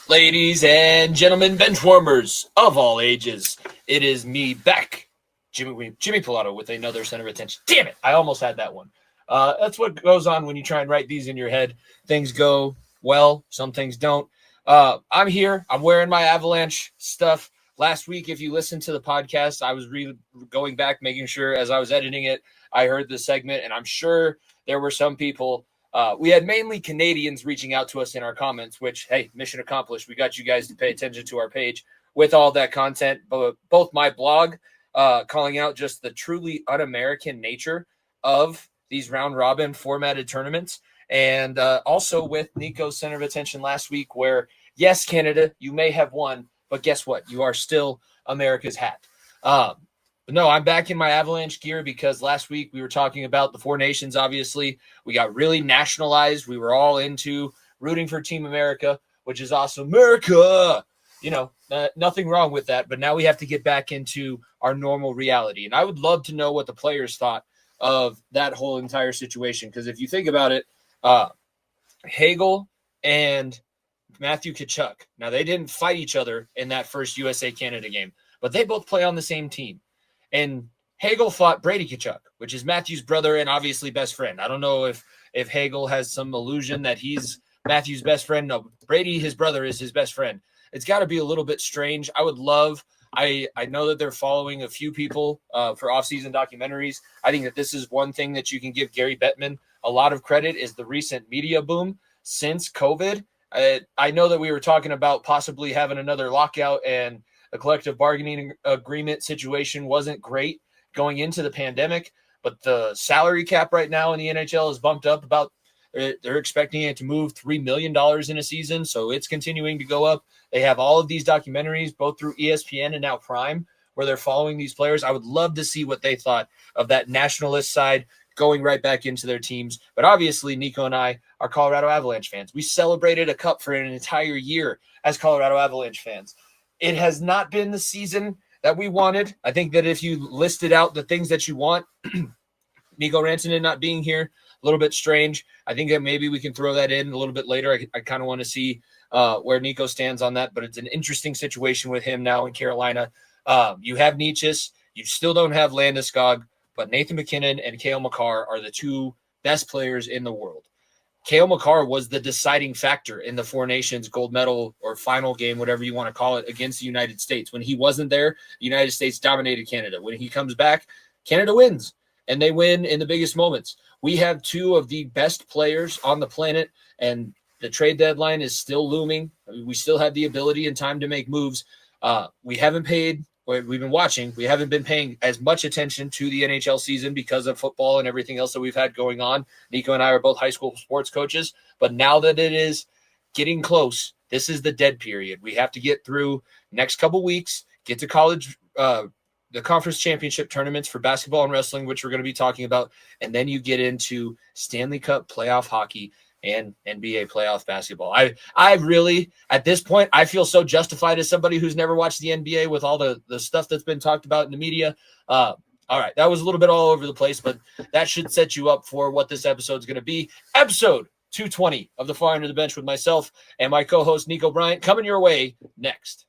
Ladies and gentlemen, bench warmers of all ages, it is me back, Jimmy Pilato, with another center of attention. Damn it, I almost had that one. That's what goes on when you try and write these in your head. Things go well, some things don't. I'm here. I'm wearing my Avalanche stuff. Last week, if you listened to the podcast, I was going back, making sure as I was editing it, I heard the segment, and I'm sure there were some people. We had mainly Canadians reaching out to us in our comments, which, hey, mission accomplished. We got you guys to pay attention to our page with all that content, both my blog calling out just the truly un-American nature of these round-robin formatted tournaments, and also with Nico's center of attention last week where, yes, Canada, you may have won, but guess what? You are still America's hat. But no, I'm back in my Avalanche gear because last week we were talking about the Four Nations, obviously. We got really nationalized. We were all into rooting for Team America, which is awesome. America! You know, nothing wrong with that. But now we have to get back into our normal reality. And I would love to know what the players thought of that whole entire situation. Because if you think about it, Hagel and Matthew Tkachuk, now they didn't fight each other in that first USA-Canada game, but they both play on the same team. And Hagel fought Brady Tkachuk, which is Matthew's brother and obviously best friend. I don't know if Hagel has some illusion that he's Matthew's best friend. No, Brady, his brother, is his best friend. It's got to be a little bit strange. I would love – I know that they're following a few people for off-season documentaries. I think that this is one thing that you can give Gary Bettman a lot of credit is the recent media boom since COVID. I know that we were talking about possibly having another lockout and – the collective bargaining agreement situation wasn't great going into the pandemic, but the salary cap right now in the NHL is bumped up about they're expecting it to move $3 million in a season. So it's continuing to go up. They have all of these documentaries, both through ESPN and now Prime, where they're following these players. I would love to see what they thought of that nationalist side going right back into their teams. But obviously, Nico and I are Colorado Avalanche fans. We celebrated a cup for an entire year as Colorado Avalanche fans. It has not been the season that we wanted. I think that if you listed out the things that you want, Nico Rantanen not being here, a little bit strange. I think that maybe we can throw that in a little bit later. I kind of want to see where Nico stands on that, but it's an interesting situation with him now in Carolina. You have Nietzsche. You still don't have Landeskog, but Nathan MacKinnon and Cale Makar are the two best players in the world. Cale Makar was the deciding factor in the Four Nations gold medal or final game, whatever you want to call it, against the United States. When he wasn't there, the United States dominated Canada. When he comes back, Canada wins, and they win in the biggest moments. We have two of the best players on the planet, and the trade deadline is still looming. I mean, we still have the ability and time to make moves. We haven't been paying as much attention to the NHL season because of football and everything else that we've had going on. Nico and I are both high school sports coaches, but now that it is getting close, this is the dead period. We have to get through next couple weeks, get to college, the conference championship tournaments for basketball and wrestling, which we're going to be talking about, and then you get into Stanley Cup playoff hockey and NBA playoff basketball. I really, at this point, I feel so justified as somebody who's never watched the NBA with all the stuff that's been talked about in the media. All right, that was a little bit all over the place, but that should set you up for what this episode is going to be. Episode 220 of The Far End of the Bench with myself and my co-host Nico Bryant coming your way next.